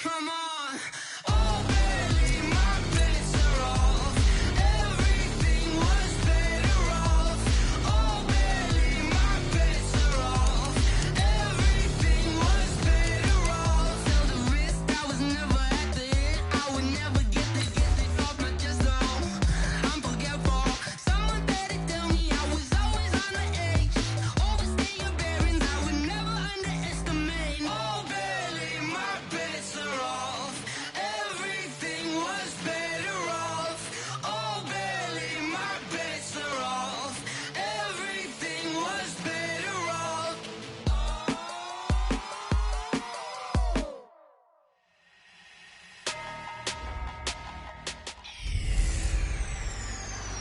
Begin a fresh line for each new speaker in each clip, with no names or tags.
Come on. Oh, barely, my bets are off. Everything was better off. Oh, barely, my bets are off. Everything was better off. Till the wrist, I was never at the hit. I would never get it off my chest, though. I'm forgetful. Someone better tell me I was always on the edge. Overstay your bearings, I would never underestimate. Oh, barely, my bets are off. Everything was better off. Oh, barely, my bets are off. Everything was better off.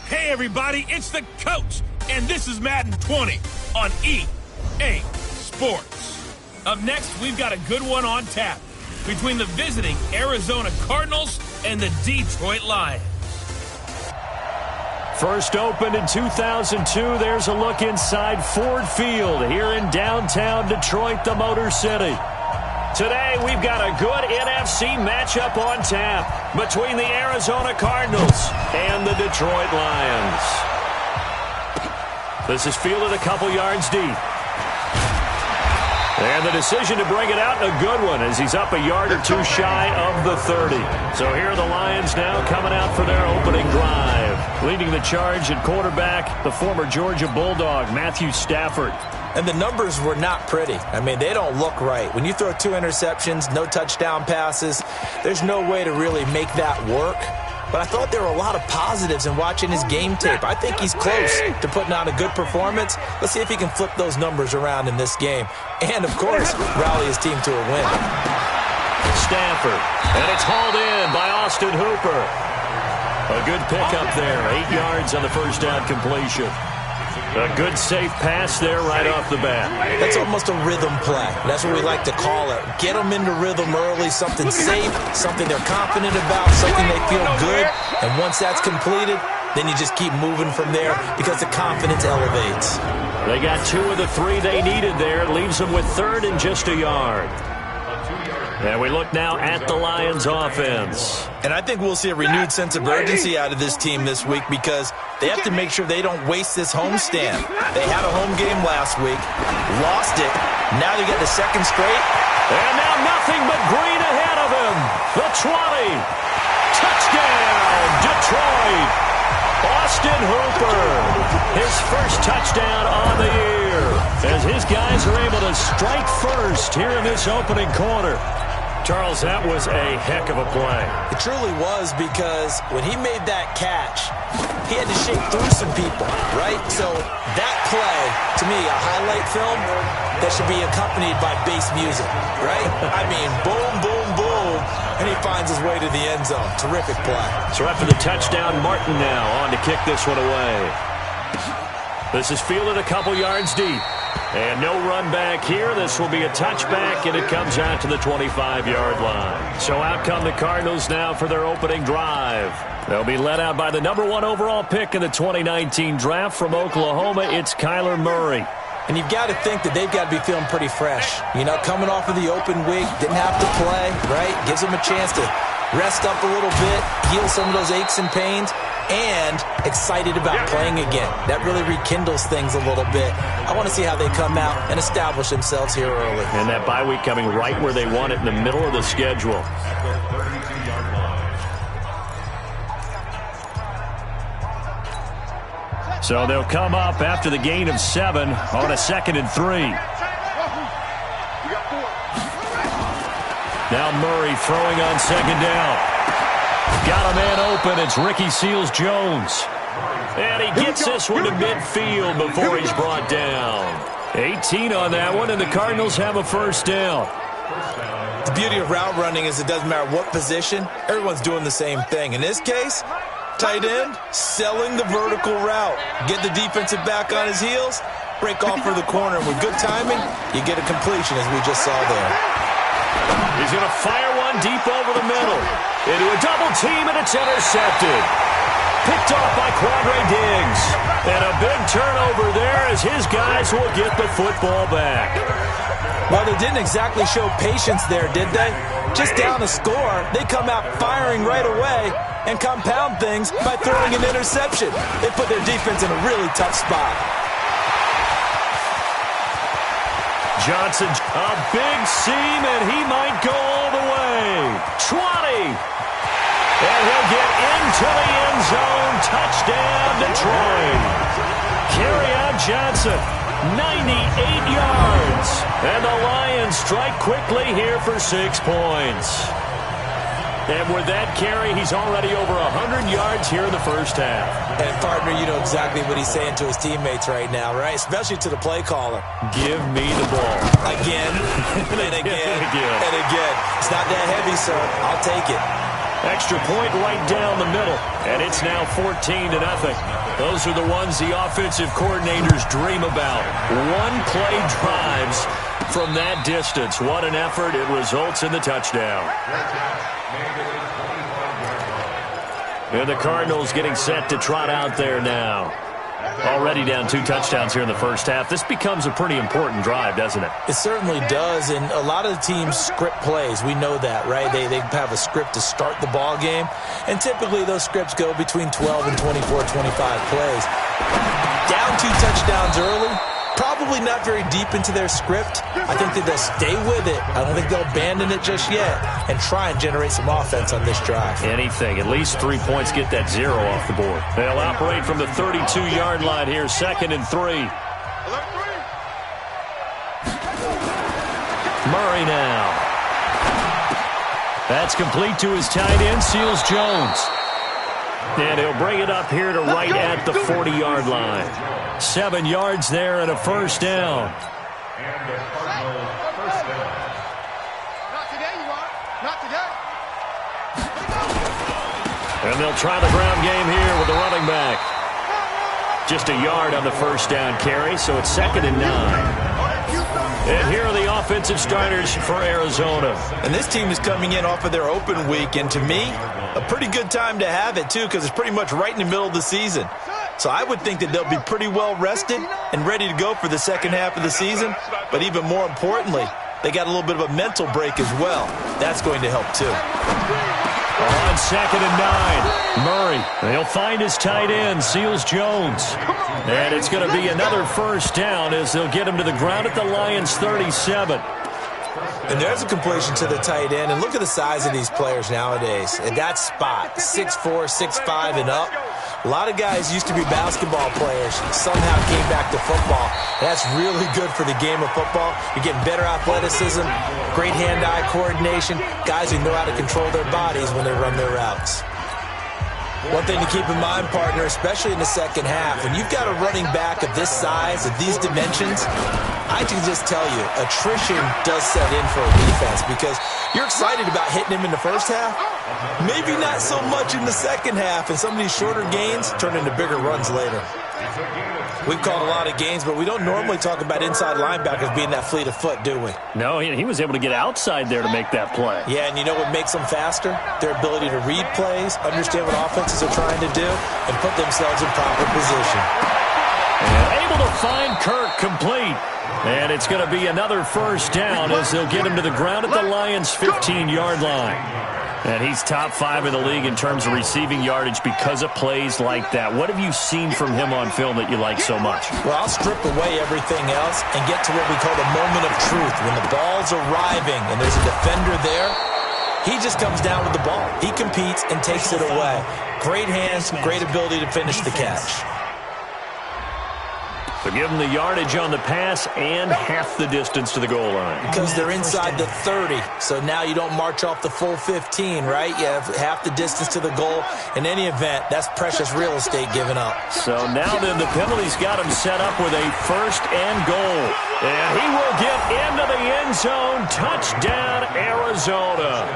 Hey everybody, it's the coach, and this is Madden 20 on EA Sports. Up next, we've got a good one on tap between the visiting Arizona Cardinals and the Detroit Lions.
First opened in 2002, there's a look inside Ford Field here in downtown Detroit, the Motor City. Today, we've got a good NFC matchup on tap between the Arizona Cardinals and the Detroit Lions. This is fielded a couple yards deep. And the decision to bring it out, a good one, as he's up a yard or two shy of the 30. So here are the Lions now coming out for their opening drive. Leading the charge at quarterback, the former Georgia Bulldog, Matthew Stafford.
And the numbers were not pretty. I mean, they don't look right. When you throw 2 interceptions, no touchdown passes, there's no way to really make that work. But I thought there were a lot of positives in watching his game tape. I think he's close to putting out a good performance. Let's see if he can flip those numbers around in this game. And, of course, rally his team to a win.
Stafford, and it's hauled in by Austin Hooper. A good pickup there, 8 yards on the first down completion. A good safe pass there right off the bat.
That's almost a rhythm play. That's what we like to call it. Get them into rhythm early, something safe, something they're confident about, something they feel good. And once that's completed, then you just keep moving from there because the confidence elevates.
They got 2 of the 3 they needed there. It leaves them with third and just a yard. And we look now at the Lions offense.
And I think we'll see a renewed sense of urgency out of this team this week because they have to make sure they don't waste this homestand. They had a home game last week, lost it. Now they get the second straight.
And now nothing but green ahead of him. The 20. Touchdown, Detroit. Austin Hooper. His first touchdown on the year as his guys are able to strike first here in this opening quarter. Charles, that was a heck of a play.
It truly was because when he made that catch, he had to shake through some people, right? So that play, to me, a highlight film that should be accompanied by bass music, right? I mean, boom, boom, boom, and he finds his way to the end zone. Terrific play.
So after the touchdown, Martin now on to kick this one away. This is fielded a couple yards deep. And no run back here. This will be a touchback, and it comes out to the 25-yard line. So out come the Cardinals now for their opening drive. They'll be led out by the number 1 overall pick in the 2019 draft from Oklahoma. It's Kyler Murray.
And you've got to think that they've got to be feeling pretty fresh. You know, coming off of the open week, didn't have to play, right? Gives them a chance to rest up a little bit, heal some of those aches and pains, and excited about playing again. That really rekindles things a little bit. I want to see how they come out and establish themselves here early.
And that bye week coming right where they want it, in the middle of the schedule. So they'll come up after the gain of 7 on a 2nd and 3. Now Murray throwing on 2nd down. Got a man open. It's Ricky Seals-Jones. And he gets this one to midfield before he's brought down. 18 on that one, and the Cardinals have a first down.
The beauty of route running is it doesn't matter what position. Everyone's doing the same thing. In this case, tight end, selling the vertical route. Get the defensive back on his heels, break off for the corner. And with good timing, you get a completion, as we just saw there.
He's going to fire one deep over the middle. Into a double team, and it's intercepted. Picked off by Quadre Diggs. And a big turnover there as his guys will get the football back.
Well, they didn't exactly show patience there, did they? Just down a score, they come out firing right away and compound things by throwing an interception. They put their defense in a really tough spot.
Johnson, a big seam, and he might go all the way. 20. And he'll get into the end zone. Touchdown, Detroit. Kerryon Johnson, 98 yards. And the Lions strike quickly here for 6 points. And with that carry, he's already over 100 yards here in the first half.
And, partner, you know exactly what he's saying to his teammates right now, right? Especially to the play caller.
Give me the ball.
Again, and again, and again. It's not that heavy, sir. I'll take it.
Extra point right down the middle. And it's now 14-0. Those are the ones the offensive coordinators dream about. One-play drives from that distance. What an effort. It results in the touchdown. And the Cardinals getting set to trot out there now. Already down 2 touchdowns here in the first half. This becomes a pretty important drive, doesn't it?
It certainly does, and a lot of the teams script plays. We know that, right? They have a script to start the ball game, and typically those scripts go between 12 and 24, 25 plays. Down 2 touchdowns early, probably not very deep into their script. I think that they'll stay with it. I don't think they'll abandon it just yet and try and generate some offense on this drive.
Anything. At least 3 points, get that 0 off the board. They'll operate from the 32-yard line here, 2nd and 3. Murray now. That's complete to his tight end, Seals Jones. And he'll bring it up here to right at the 40-yard line. 7 yards there and a first down. And they'll try the ground game here with the running back. Just a yard on the first down carry, so it's 2nd and 9. And here are the offensive starters for Arizona.
And this team is coming in off of their open week, and to me, a pretty good time to have it, too, because it's pretty much right in the middle of the season. So I would think that they'll be pretty well rested and ready to go for the second half of the season. But even more importantly, they got a little bit of a mental break as well. That's going to help, too.
On 2nd and 9, Murray. They'll find his tight end, Seals Jones. And it's going to be another first down as they'll get him to the ground at the Lions' 37.
And there's a completion to the tight end. And look at the size of these players nowadays. At that spot, 6'4", 6'5", and up. A lot of guys used to be basketball players, somehow came back to football. That's really good for the game of football. You're getting better athleticism, great hand-eye coordination, guys who know how to control their bodies when they run their routes. One thing to keep in mind, partner, especially in the second half, when you've got a running back of this size, of these dimensions, I can just tell you, attrition does set in for a defense because you're excited about hitting him in the first half, maybe not so much in the second half, and some of these shorter gains turn into bigger runs later. We've called a lot of games, but we don't normally talk about inside linebackers being that fleet of foot, do we?
No, he was able to get outside there to make that play.
Yeah, and you know what makes them faster? Their ability to read plays, understand what offenses are trying to do, and put themselves in proper position.
And able to find Kirk complete. And it's going to be another first down as they'll get him to the ground at the Lions' 15-yard line. And he's top 5 in the league in terms of receiving yardage because of plays like that. What have you seen from him on film that you like so much?
Well, I'll strip away everything else and get to what we call the moment of truth. When the ball's arriving and there's a defender there, he just comes down with the ball. He competes and takes it away. Great hands, great ability to finish the catch.
So give them the yardage on the pass and half the distance to the goal line.
Because they're inside the 30, so now you don't march off the full 15, right? You have half the distance to the goal. In any event, that's precious real estate given up.
So now then the penalty's got him set up with a first and goal. And he will get into the end zone. Touchdown, Arizona.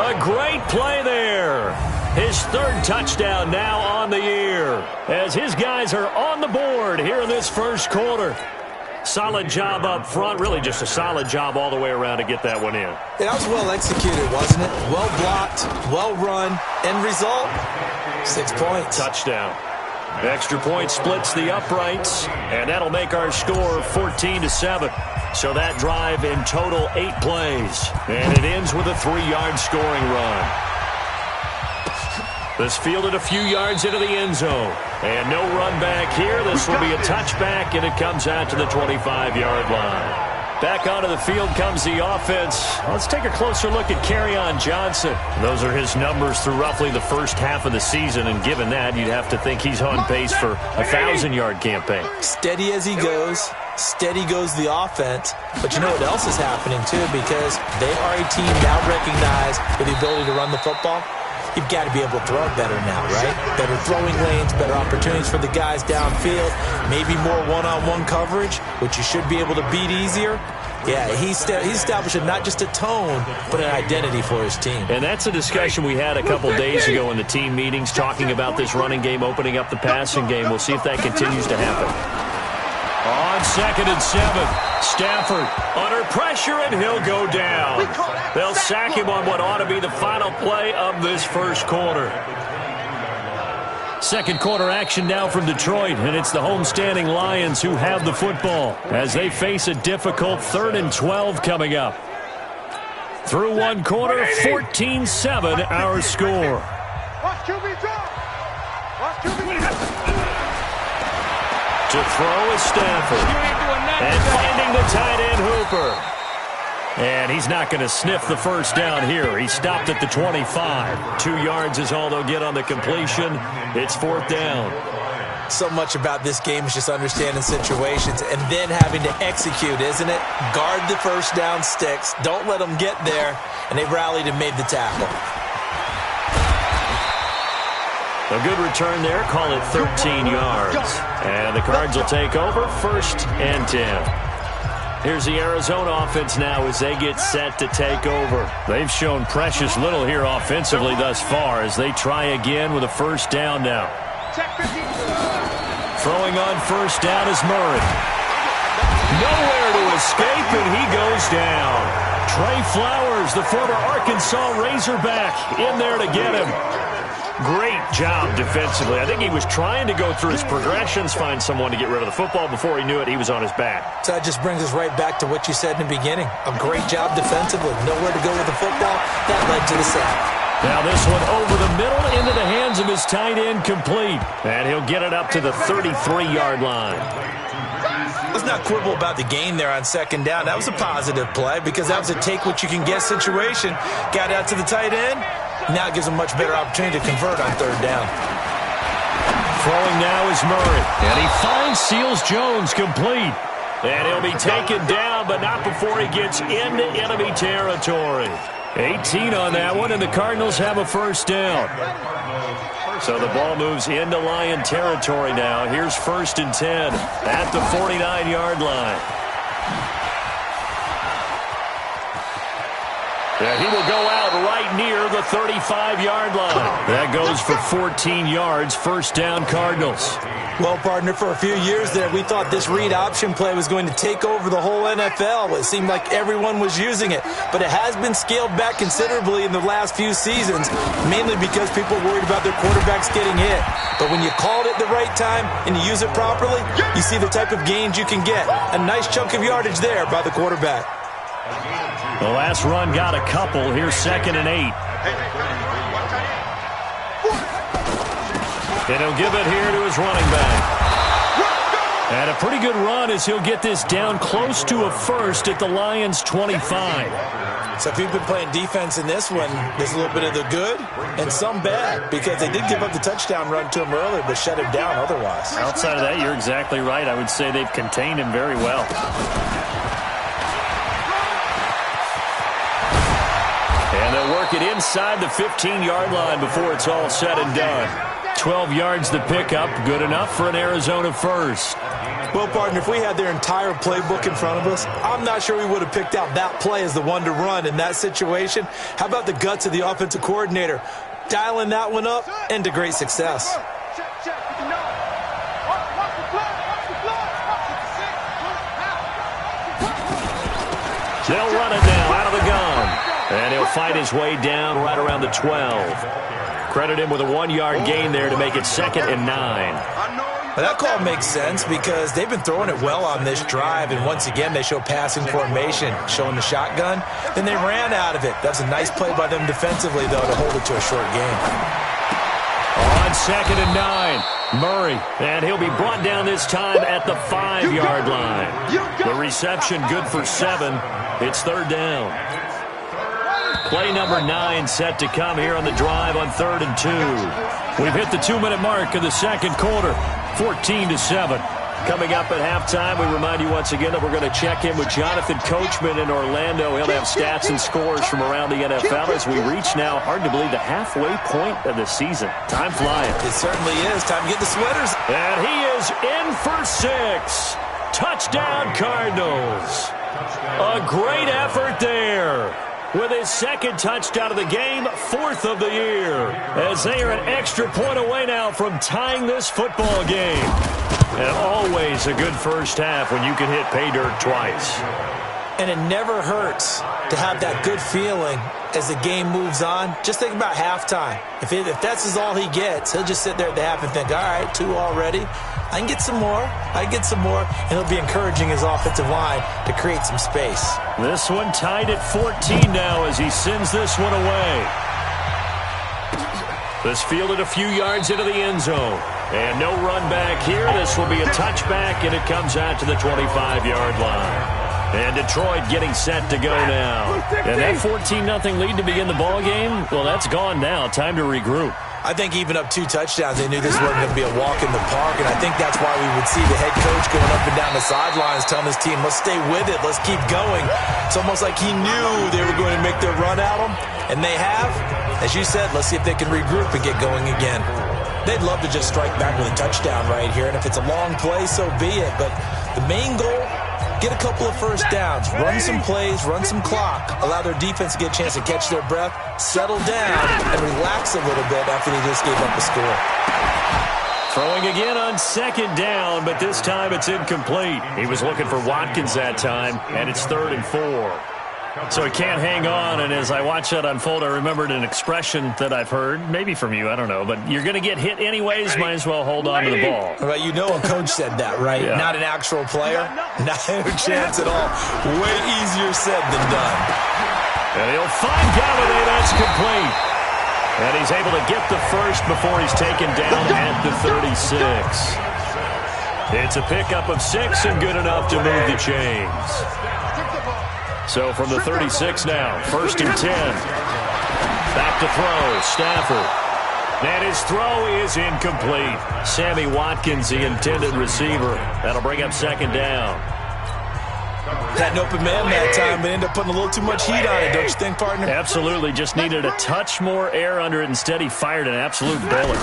A great play there. His 3rd touchdown now on the year as his guys are on the board here in this first quarter. Solid job up front, really just a solid job all the way around to get that one in.
That was well executed, wasn't it? Well blocked, well run, end result, 6 points.
Touchdown. Extra point splits the uprights, and that'll make our score 14-7. So that drive in total 8 plays, and it ends with a 3-yard scoring run. This fielded a few yards into the end zone, and no run back here. This will be a touchback, and it comes out to the 25-yard line. Back onto the field comes the offense. Let's take a closer look at Kerryon Johnson. Those are his numbers through roughly the first half of the season, and given that, you'd have to think he's on pace for a 1,000-yard campaign.
Steady as he goes. Steady goes the offense. But you know what else is happening, too, because they are a team now recognized with the ability to run the football. You've got to be able to throw it better now, right? Better throwing lanes, better opportunities for the guys downfield, maybe more one-on-one coverage, which you should be able to beat easier. Yeah, he's establishing not just a tone, but an identity for his team.
And that's a discussion we had a couple days ago in the team meetings, talking about this running game, opening up the passing game. We'll see if that continues to happen. On 2nd and 7, Stafford under pressure, and he'll go down. They'll sack him on what ought to be the final play of this first quarter. Second quarter action now from Detroit, and it's the homestanding Lions who have the football as they face a difficult 3rd and 12 coming up. Through one quarter, 14-7 our score. To throw is Stafford. And finding the tight end Hooper. And he's not going to sniff the first down here. He stopped at the 25. 2 yards is all they'll get on the completion. It's 4th down.
So much about this game is just understanding situations and then having to execute, isn't it? Guard the first down sticks. Don't let them get there. And they rallied and made the tackle.
A good return there. Call it 13 yards. And the Cards will take over 1st and 10. Here's the Arizona offense now as they get set to take over. They've shown precious little here offensively thus far as they try again with a first down now. Throwing on first down is Murray. Nowhere to escape, and he goes down. Trey Flowers, the former Arkansas Razorback, in there to get him. Great job defensively. I think he was trying to go through his progressions, find someone to get rid of the football. Before he knew it, he was on his back.
So that just brings us right back to what you said in the beginning. A great job defensively. Nowhere to go with the football. That led to the sack.
Now this one over the middle into the hands of his tight end, complete. And he'll get it up to the 33-yard line.
Let's not quibble about the gain there on 2nd down. That was a positive play because that was a take-what-you-can-get situation. Got out to the tight end. Now it gives him a much better opportunity to convert on 3rd down.
Throwing now is Murray. And he finds Seals-Jones complete. And he'll be taken down, but not before he gets into enemy territory. 18 on that one, and the Cardinals have a first down. So the ball moves into Lion territory now. Here's 1st and 10 at the 49-yard line. Yeah, he will go out right near the 35-yard line. That goes for 14 yards, first down Cardinals.
Well, partner, for a few years there, we thought this read option play was going to take over the whole NFL. It seemed like everyone was using it, but it has been scaled back considerably in the last few seasons, mainly because people are worried about their quarterbacks getting hit. But when you call it at the right time and you use it properly, you see the type of gains you can get. A nice chunk of yardage there by the quarterback.
The last run got a couple. Here's 2nd and 8. And he'll give it here to his running back. And a pretty good run as he'll get this down close to a first at the Lions' 25.
So if you've been playing defense in this one, there's a little bit of the good and some bad because they did give up the touchdown run to him earlier but shut him down otherwise.
Outside of that, you're exactly right. I would say they've contained him very well. And they'll work it inside the 15-yard line before it's all said and done. 12 yards the pickup, good enough for an Arizona first.
Well, partner, if we had their entire playbook in front of us, I'm not sure we would have picked out that play as the one to run in that situation. How about the guts of the offensive coordinator? Dialing that one up into great success.
They'll run it now out of the gun. And he'll fight his way down right around the 12. Credit him with a 1-yard gain there to make it 2nd and 9.
Well, that call makes sense because they've been throwing it well on this drive, and once again they show passing formation, showing the shotgun. Then they ran out of it. That's a nice play by them defensively, though, to hold it to a short gain.
On 2nd and 9, Murray, and he'll be brought down this time at the 5-yard line. The reception good for 7. It's 3rd down. Play number 9 set to come here on the drive on 3rd and 2. We've hit the 2-minute mark of the second quarter, 14-7. Coming up at halftime, we remind you once again that we're going to check in with Jonathan Coachman in Orlando. He'll have stats and scores from around the NFL as we reach now, hard to believe, the halfway point of the season. Time flying.
It certainly is. Time to get the sweaters.
And he is in for 6. Touchdown, Cardinals. A great effort there. With his 2nd touchdown of the game, 4th of the year. As they are an extra point away now from tying this football game. And always a good first half when you can hit pay dirt twice.
And it never hurts to have that good feeling as the game moves on. Just think about halftime. If that's all he gets, he'll just sit there at the half and think, all right, 2 already. I can get some more. And he'll be encouraging his offensive line to create some space.
This one tied at 14 now as he sends this one away. This fielded a few yards into the end zone. And no run back here. This will be a touchback, and it comes out to the 25-yard line. And Detroit getting set to go now. And that 14-0 lead to begin the ball game, well, that's gone now. Time to regroup.
I think even up 2 touchdowns, they knew this wasn't going to be a walk in the park, and I think that's why we would see the head coach going up and down the sidelines telling his team, let's stay with it, let's keep going. It's almost like he knew they were going to make their run at him, and they have. As you said, let's see if they can regroup and get going again. They'd love to just strike back with a touchdown right here, and if it's a long play, so be it. But the main goal, get a couple of first downs, run some plays, run some clock, allow their defense to get a chance to catch their breath, settle down, and relax a little bit after they just gave up a score.
Throwing again on 2nd down, but this time it's incomplete. He was looking for Watkins that time, and it's 3rd and 4. So he can't hang on, and as I watch that unfold, I remembered an expression that I've heard, maybe from you, I don't know, but you're going to get hit anyways, might as well hold on to the ball.
Well, you know a coach said that, right? Yeah. Not an actual player? Not a chance at all. Way easier said than done.
And he'll find Galladay, that's complete. And he's able to get the first before he's taken down at the 36. It's a pickup of 6 and good enough to move the chains. So from the 36 now, 1st and 10. Back to throw, Stafford. And his throw is incomplete. Sammy Watkins, the intended receiver. That'll bring up 2nd down.
Had an open man that time, but ended up putting a little too much heat on it, don't you think, partner?
Absolutely. Just needed a touch more air under it. Instead, he fired an absolute bullet.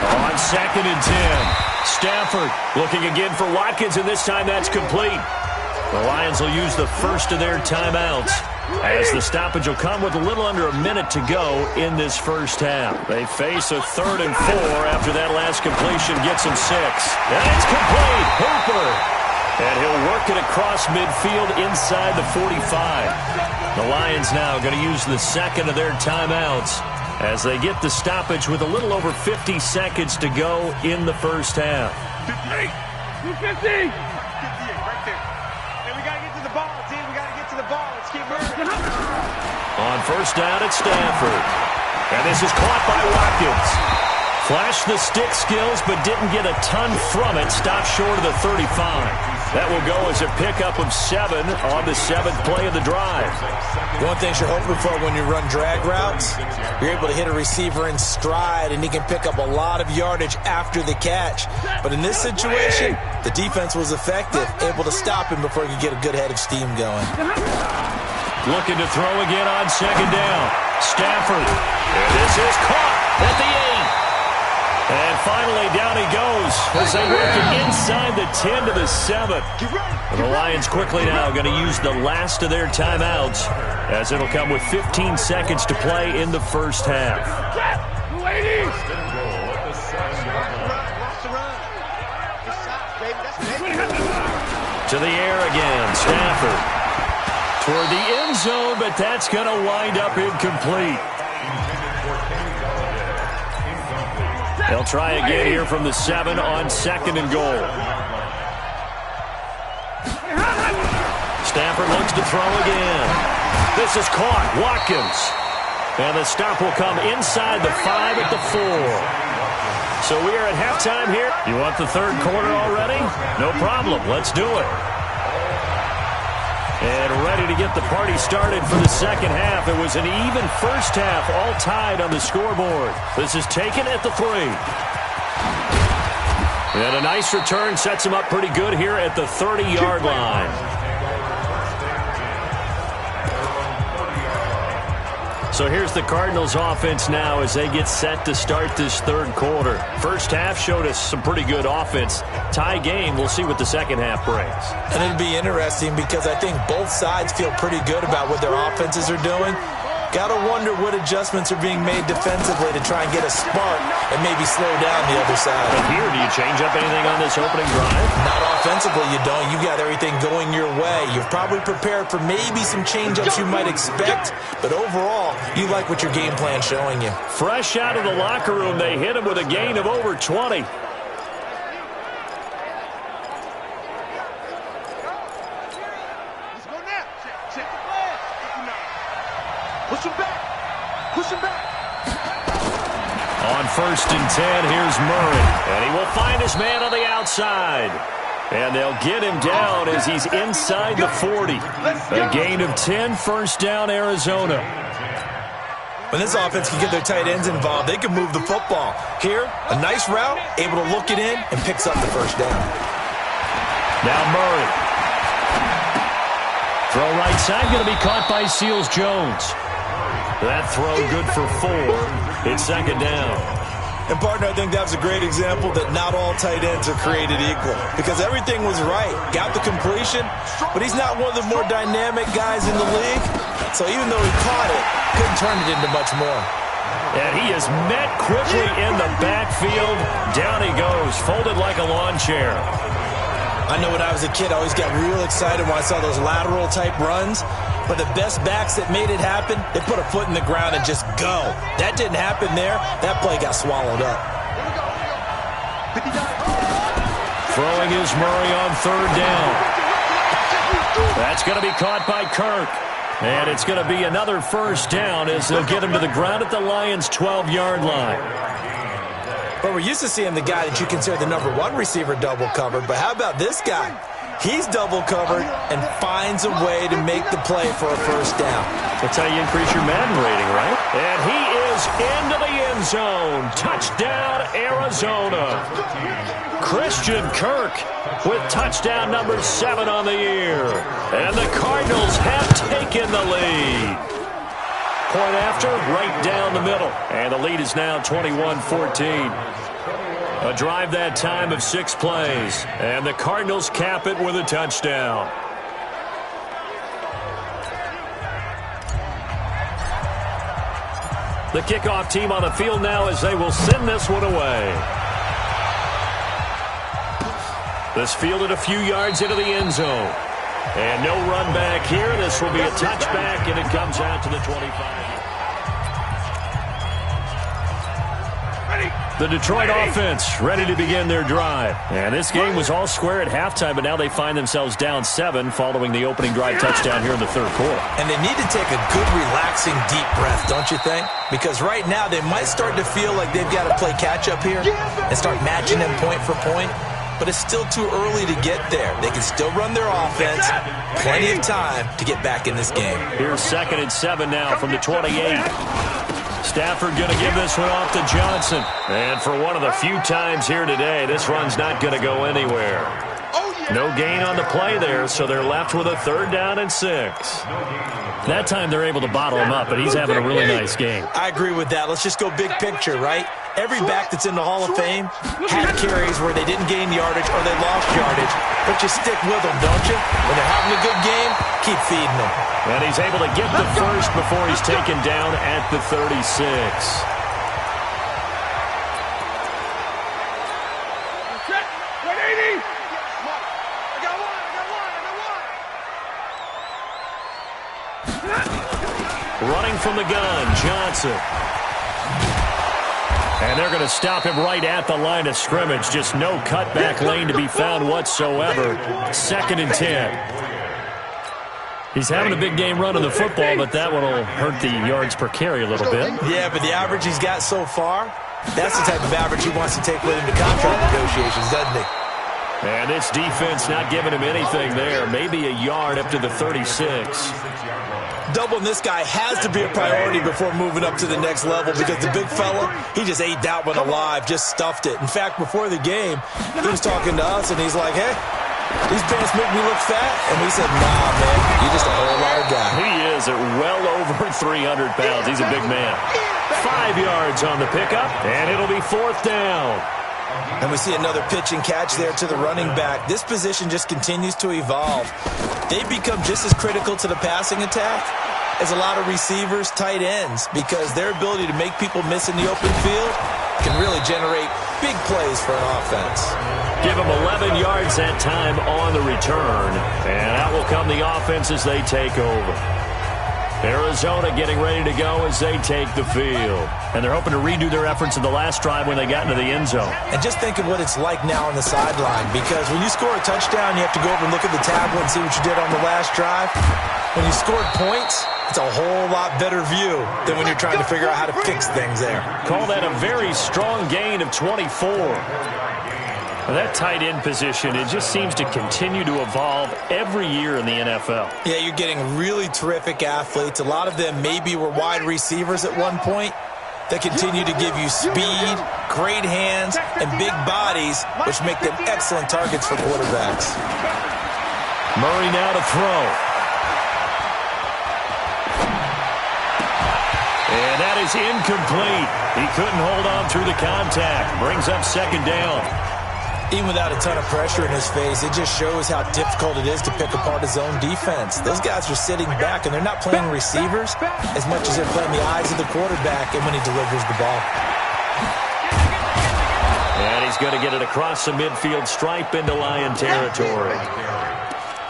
On 2nd and 10. Stafford looking again for Watkins, and this time that's complete. The Lions will use the first of their timeouts as the stoppage will come with a little under a minute to go in this first half. They face a 3rd and 4 after that last completion gets him 6. And it's complete. Hooper. And he'll work it across midfield inside the 45. The Lions now going to use the 2nd of their timeouts as they get the stoppage with a little over 50 seconds to go in the first half.
250.
On 1st down, it's Stafford. And this is caught by Watkins. Flashed the stick skills, but didn't get a ton from it. Stopped short of the 35. That will go as a pickup of 7 on the 7th play of the drive.
One thing you're hoping for when you run drag routes, you're able to hit a receiver in stride, and he can pick up a lot of yardage after the catch. But in this situation, the defense was effective, able to stop him before he could get a good head of steam going.
Looking to throw again on 2nd down. Stafford. And this is caught at the 8. And finally, down he goes as they work it inside the 10 to the 7. And the Lions quickly now going to use the last of their timeouts as it'll come with 15 seconds to play in the first half. To the air again, Stafford. toward the end zone, but that's going to wind up incomplete. They'll try again here from the 7 on 2nd and goal. Stafford looks to throw again. This is caught. Watkins. And the stop will come inside the 5 at the 4. So we are at halftime here. You want the third quarter already? No problem. Let's do it. And ready to get the party started for the second half. It was an even first half, all tied on the scoreboard. This is taken at the 3. And a nice return sets him up pretty good here at the 30-yard line. So here's the Cardinals offense now as they get set to start this third quarter. First half showed us some pretty good offense. Tie game, we'll see what the second half brings.
And it'll be interesting because I think both sides feel pretty good about what their offenses are doing. Got to wonder what adjustments are being made defensively to try and get a spark and maybe slow down the other side.
But here, do you change up anything on this opening drive?
Not offensively, you don't. You got everything going your way. You've probably prepared for maybe some change-ups you might expect, but overall, you like what your game plan's showing you.
Fresh out of the locker room, they hit him with a gain of over 20. On 1st and 10, here's Murray. And he will find his man on the outside. And they'll get him down as he's inside the 40. A gain of 10, first down, Arizona.
When this offense can get their tight ends involved, they can move the football. Here, a nice route, able to look it in, and picks up the first down.
Now Murray. Throw right side, going to be caught by Seals-Jones. That throw good for 4. It's second down.
And, partner, I think that was a great example that not all tight ends are created equal. Because everything was right. Got the completion, but he's not one of the more dynamic guys in the league. So even though he caught it, couldn't turn it into much more.
And he is met quickly in the backfield. Down he goes, folded like a lawn chair.
I know when I was a kid, I always got real excited when I saw those lateral-type runs. But the best backs that made it happen, they put a foot in the ground and just go. That didn't happen there. That play got swallowed up.
Throwing is Murray on 3rd down. That's going to be caught by Kirk. And it's going to be another first down as they'll get him to the ground at the Lions' 12-yard line.
But we're used to seeing the guy that you consider the number 1 receiver double covered. But how about this guy? He's double covered and finds a way to make the play for a first down.
That's how you increase your Madden rating, right? And he is into the end zone. Touchdown, Arizona. Christian Kirk with touchdown number 7 on the year. And the Cardinals have taken the lead. Point after, right down the middle. And the lead is now 21-14. A drive that time of 6 plays. And the Cardinals cap it with a touchdown. The kickoff team on the field now as they will send this one away. This fielded a few yards into the end zone. And no run back here. This will be a touchback, and it comes out to the 25. The Detroit offense ready to begin their drive. And this game was all square at halftime, but now they find themselves down 7 following the opening drive touchdown here in the third quarter.
And they need to take a good, relaxing, deep breath, don't you think? Because right now they might start to feel like they've got to play catch-up here and start matching them point for point. But it's still too early to get there. They can still run their offense. Plenty of time to get back in this game.
Here's 2nd and 7 now from the 28. Stafford going to give this one off to Johnson. And for one of the few times here today, this run's not going to go anywhere. No gain on the play there, so they're left with a 3rd down and 6. That time they're able to bottle him up, but he's having a really nice game.
I agree with that. Let's just go big picture, right? Every back that's in the Hall of Fame had carries where they didn't gain yardage or they lost yardage. But you stick with them, don't you? When they're having a good game, keep feeding them.
And he's able to get the first before he's taken down at the 36. Running from the gun, Johnson. And they're going to stop him right at the line of scrimmage. Just no cutback lane to be found whatsoever. 2nd and 10. He's having a big game running the football, but that one will hurt the yards per carry a little bit.
Yeah, but the average he's got so far, that's the type of average he wants to take with him to contract negotiations, doesn't he?
And this defense not giving him anything there. Maybe a yard up to the 36.
Doubling this guy has to be a priority before moving up to the next level because the big fella, he just ate that one alive, just stuffed it. In fact, before the game, he was talking to us, and he's like, hey, these pants make me look fat. And we said, nah, man, you're just a whole lot of guy.
He is at well over 300 pounds. He's a big man. 5 yards on the pickup, and it'll be 4th down.
And we see another pitch and catch there to the running back. This position just continues to evolve. They become just as critical to the passing attack as a lot of receivers, tight ends, because their ability to make people miss in the open field can really generate big plays for an offense.
Give them 11 yards that time on the return. And out will come the offense as they take over. Arizona getting ready to go as they take the field. And they're hoping to redo their efforts in the last drive when they got into the end zone.
And just think of what it's like now on the sideline, because when you score a touchdown, you have to go over and look at the tablet and see what you did on the last drive. When you scored points, it's a whole lot better view than when you're trying to figure out how to fix things there.
Call that a very strong gain of 24. Well, that tight end position, it just seems to continue to evolve every year in the NFL.
Yeah, you're getting really terrific athletes. A lot of them maybe were wide receivers at one point that continue to give you speed, great hands, and big bodies, which make them excellent targets for quarterbacks.
Murray now to throw. And that is incomplete. He couldn't hold on through the contact. Brings up 2nd down.
Even without a ton of pressure in his face, it just shows how difficult it is to pick apart his own defense. Those guys are sitting back, and they're not playing receivers as much as they're playing the eyes of the quarterback and when he delivers the ball.
And he's going to get it across the midfield stripe into Lion territory.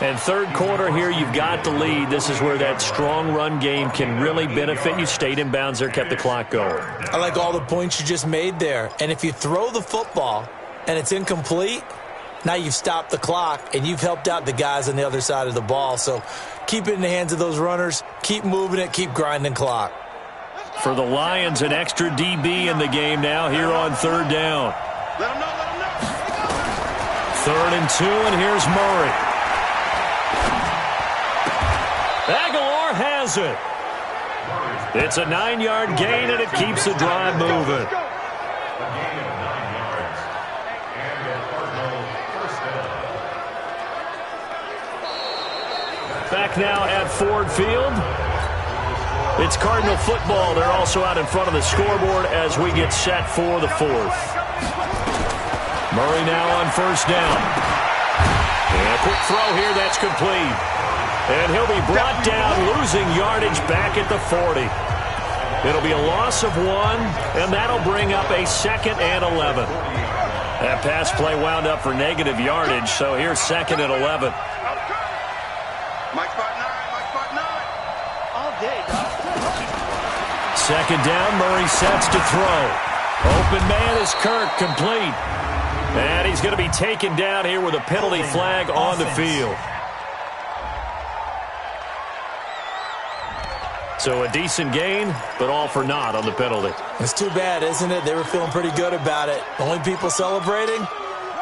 And 3rd quarter here, you've got the lead. This is where that strong run game can really benefit you. Stayed in bounds there, kept the clock going.
I like all the points you just made there. And if you throw the football and it's incomplete, now you've stopped the clock and you've helped out the guys on the other side of the ball. So keep it in the hands of those runners. Keep moving it. Keep grinding clock.
For the Lions, an extra DB in the game now here on 3rd down.
Let him know, let him know.
3rd and 2, and here's Murray. Aguilar has it. It's a 9-yard gain, and it keeps the drive moving. Back now at Ford Field. It's Cardinal football. They're also out in front of the scoreboard as we get set for the 4th. Murray now on 1st down. And a quick throw here, that's complete. And he'll be brought down, losing yardage back at the 40. It'll be a loss of 1, and that'll bring up a 2nd and 11. That pass play wound up for negative yardage, so here's 2nd and 11.
Mike spot 9, Mike spot 9. All day, dog.
2nd down, Murray sets to throw. Open man is Kirk, complete. And he's going to be taken down here with a penalty flag on the field. So a decent gain, but all for naught on the penalty.
It's too bad, isn't it? They were feeling pretty good about it. Only people celebrating,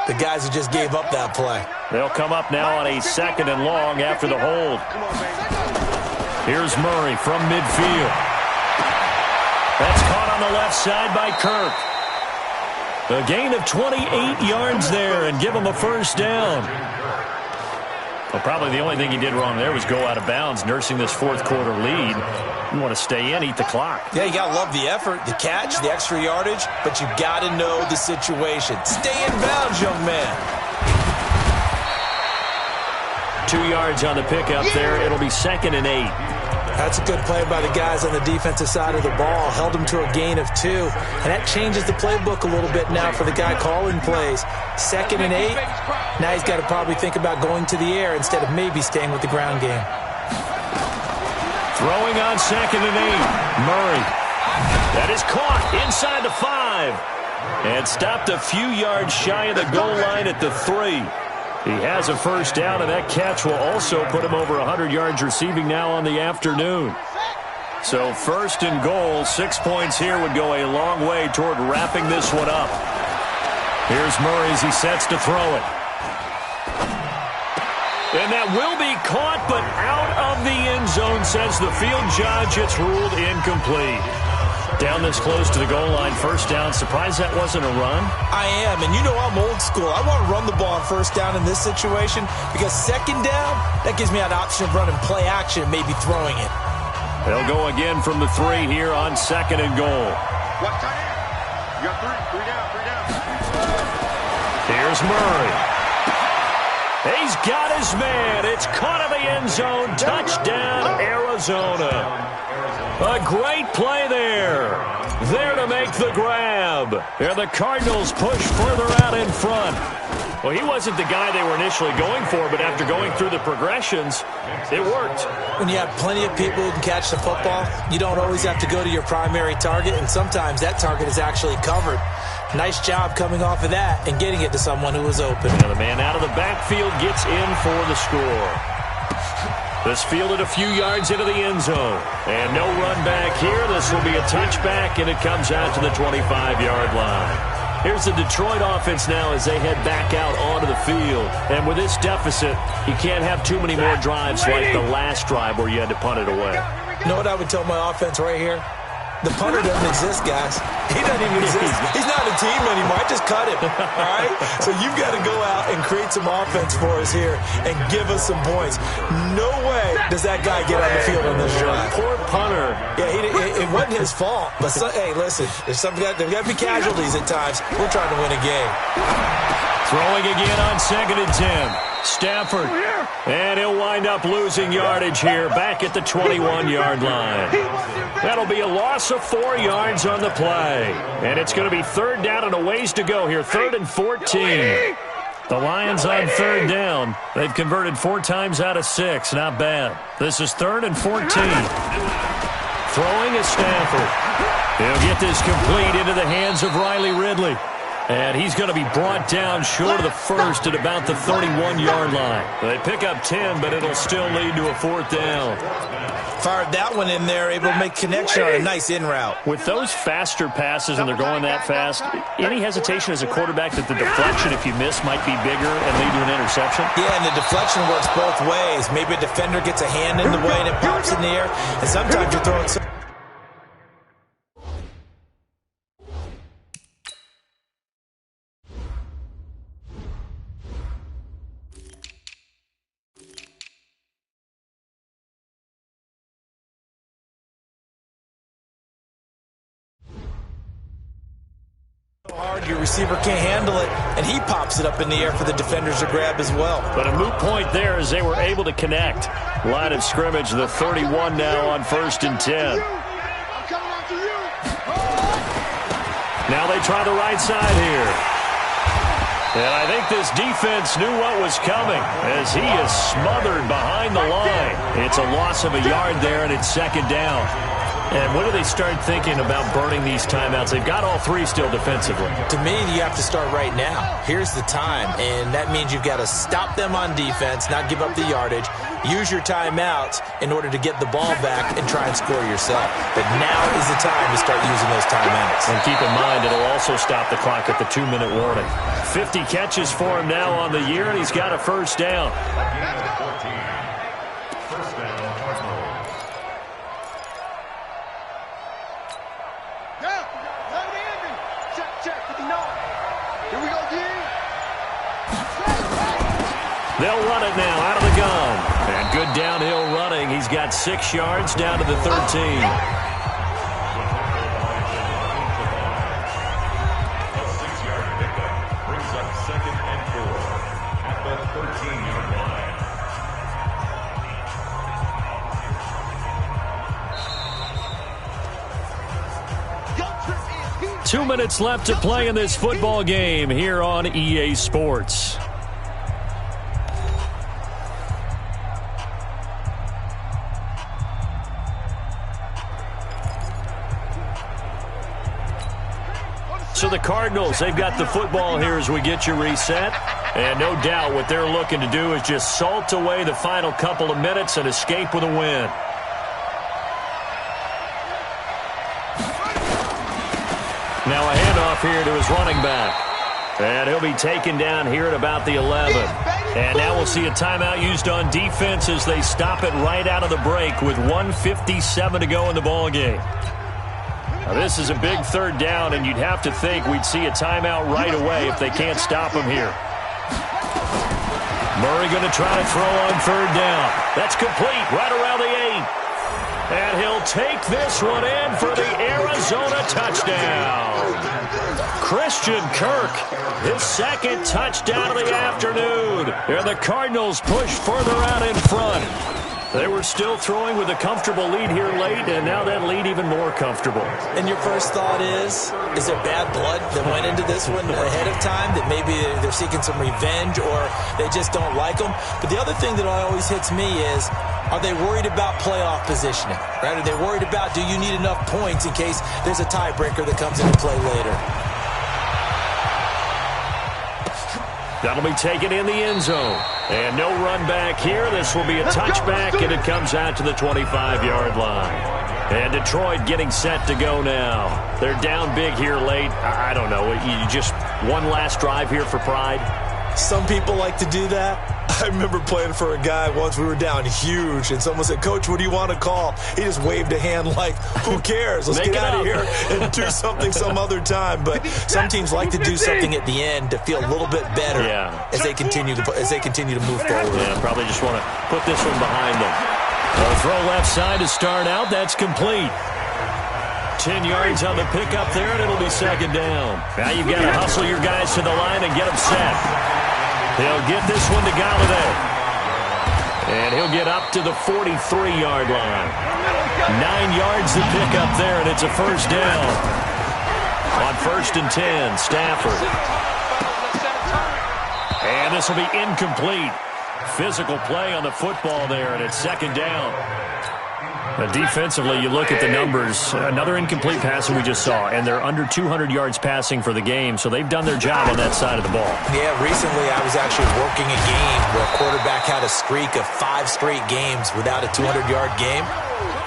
the guys who just gave up that play.
They'll come up now on a 2nd and long after the hold. Here's Murray from midfield. That's caught on the left side by Kirk. A gain of 28 yards there and give him a 1st down. Well, probably the only thing he did wrong there was go out of bounds, nursing this 4th quarter lead. You want to stay in, eat the clock.
Yeah, you got to love the effort, the catch, the extra yardage, but you got to know the situation. Stay in bounds, young man.
2 yards on the pickup there. It'll be 2nd and 8.
That's a good play by the guys on the defensive side of the ball. Held them to a gain of 2. And that changes the playbook a little bit now for the guy calling plays. 2nd and 8. Now he's got to probably think about going to the air instead of maybe staying with the ground game.
Throwing on 2nd and 8. Murray. That is caught inside the 5. And stopped a few yards shy of the goal line at the 3. He has a first down, and that catch will also put him over 100 yards receiving now on the afternoon. So 1st and goal, 6 points here would go a long way toward wrapping this one up. Here's Murray as he sets to throw it. And that will be caught, but out of the end zone, says the field judge. It's ruled incomplete. Down this close to the goal line, first down. Surprised that wasn't a run?
I am, and you know I'm old school. I want to run the ball on first down in this situation because second down, that gives me an option of running play action and maybe throwing it.
They'll go again from the 3 here on 2nd and goal.
What tight end? You got three down.
Here's Murray. He's got his man. It's caught in the end zone. Touchdown, Arizona. A great play there. There to make the grab. And the Cardinals push further out in front. Well, he wasn't the guy they were initially going for, but after going through the progressions, it worked.
When you have plenty of people who can catch the football, you don't always have to go to your primary target, and sometimes that target is actually covered. Nice job coming off of that and getting it to someone who was open.
And the man out of the backfield gets in for the score. This fielded a few yards into the end zone. And no run back here. This will be a touchback, and it comes out to the 25-yard line. Here's the Detroit offense now as they head back out onto the field. And with this deficit, you can't have too many more drives like the last drive where you had to punt it away.
You know what I would tell my offense right here? The punter doesn't exist, guys. He doesn't even exist. He's not a team anymore. I just cut him, all right? So you've got to go out and create some offense for us here and give us some points. No way does that guy get on the field on this drive.
Poor punter.
Yeah, it wasn't his fault. But, hey, listen, there's got to be casualties at times. We're trying to win a game.
Throwing again on 2nd and 10. Stafford. And he'll wind up losing yardage here back at the 21-yard line. That'll be a loss of 4 yards on the play. And it's going to be 3rd down and a ways to go here. 3rd and 14. The Lions on 3rd down. They've converted 4 times out of 6. Not bad. This is 3rd and 14. Throwing is Stafford. He'll get this complete into the hands of Riley Ridley. And he's going to be brought down short of the first at about the 31-yard line. They pick up 10, but it'll still lead to a 4th down.
Fired that one in there, able to make connection on a nice in route.
With those faster passes and they're going that fast, any hesitation as a quarterback that the deflection, if you miss, might be bigger and lead to an interception?
Yeah, and the deflection works both ways. Maybe a defender gets a hand in the way and it pops in the air, and sometimes you're throwing some... hard, your receiver can't handle it, and he pops it up in the air for the defenders to grab as well.
But a moot point there as they were able to connect. Line of scrimmage, the 31 now on 1st and 10. Now they try the right side here. And I think this defense knew what was coming as he is smothered behind the line. It's a loss of a yard there, and it's 2nd down. And when do they start thinking about burning these timeouts? They've got all 3 still defensively.
To me, you have to start right now. Here's the time, and that means you've got to stop them on defense, not give up the yardage, use your timeouts in order to get the ball back and try and score yourself. But now is the time to start using those timeouts.
And keep in mind, it'll also stop the clock at the 2-minute warning. 50 catches for him now on the year, and he's got a first down. They'll run it now out of the gun. And good downhill running. He's got 6 yards down to the 13.
Brings up 2nd and 4 at the 13-yard line.
2 minutes left to play in this football game here on EA Sports. So the Cardinals, they've got the football here as we get you reset. And no doubt what they're looking to do is just salt away the final couple of minutes and escape with a win. Now a handoff here to his running back. And he'll be taken down here at about the 11. And now we'll see a timeout used on defense as they stop it right out of the break with 1:57 to go in the ballgame. Now this is a big third down, and you'd have to think we'd see a timeout right away if they can't stop him here. Murray going to try to throw on third down. That's complete right around the 8. And he'll take this one in for the Arizona touchdown. Christian Kirk, his second touchdown of the afternoon. And the Cardinals push further out in front. They were still throwing with a comfortable lead here late, and now that lead even more comfortable.
And your first thought is there bad blood that went into this one ahead of time, that maybe they're seeking some revenge or they just don't like them? But the other thing that always hits me is, are they worried about playoff positioning? Right? Are they worried about, do you need enough points in case there's a tiebreaker that comes into play later?
That'll be taken in the end zone. And no run back here. This will be a touchback, and it comes out to the 25-yard line. And Detroit getting set to go now. They're down big here late. I don't know. You just one last drive here for pride?
Some people like to do that. I remember playing for a guy once. We were down huge, and someone said, "Coach, what do you want to call?" He just waved a hand like, who cares? Let's get out of here and do something some other time. But some teams like to do something at the end to feel a little bit better as they continue to move forward.
Yeah, probably just want to put this one behind them. They'll throw left side to start out. That's complete. 10 yards on the pickup there, and it'll be second down. Now you've got to hustle your guys to the line and get them set. He'll get this one to Galladay. And he'll get up to the 43-yard line. 9 yards to pick up there, and it's a first down. On 1st and 10, Stafford. And this will be incomplete. Physical play on the football there, and it's second down. Defensively, you look at the numbers. Another incomplete pass that we just saw, and they're under 200 yards passing for the game, so they've done their job on that side of the ball.
Yeah, recently I was actually working a game where a quarterback had a streak of 5 straight games without a 200-yard game,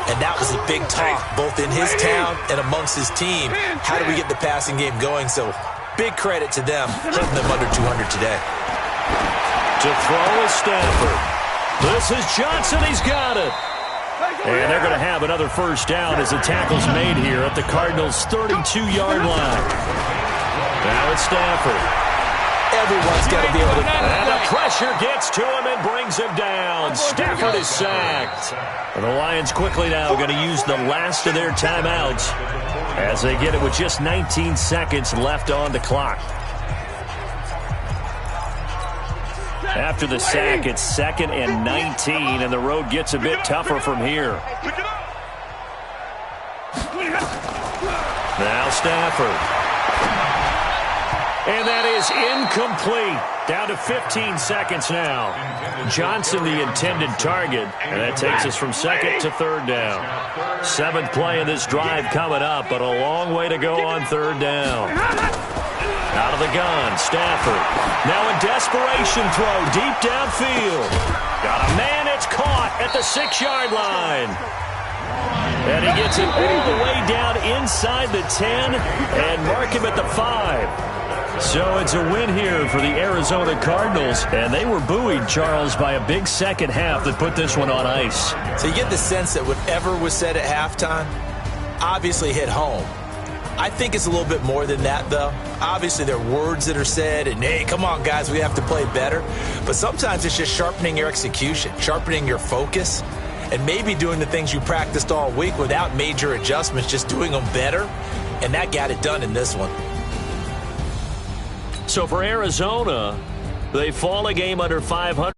and that was a big talk, both in his town and amongst his team. How do we get the passing game going? So big credit to them, putting them under 200 today.
To throw is Stafford. This is Johnson. He's got it. And they're going to have another first down as the tackle's made here at the Cardinals' 32-yard line. Now it's Stafford.
Everyone's got to be able to...
And the pressure gets to him and brings him down. Stafford is sacked. And the Lions quickly now going to use the last of their timeouts as they get it with just 19 seconds left on the clock. After the sack, it's 2nd and 19, and the road gets a bit tougher from here. Now Stafford. And that is incomplete. Down to 15 seconds now. Johnson, the intended target, and that takes us from 2nd to 3rd down. 7th play of this drive coming up, but a long way to go on 3rd down. Out of the gun, Stafford. Now a desperation throw deep downfield. Got a man, it's caught at the 6-yard line. And he gets it all the way down inside the 10 and mark him at the 5. So it's a win here for the Arizona Cardinals. And they were buoyed, Charles, by a big second half that put this one on ice.
So you get the sense that whatever was said at halftime obviously hit home. I think it's a little bit more than that, though. Obviously, there are words that are said, and, hey, come on, guys, we have to play better. But sometimes it's just sharpening your execution, sharpening your focus, and maybe doing the things you practiced all week without major adjustments, just doing them better. And that got it done in this one.
So for Arizona, they fall a game under 500.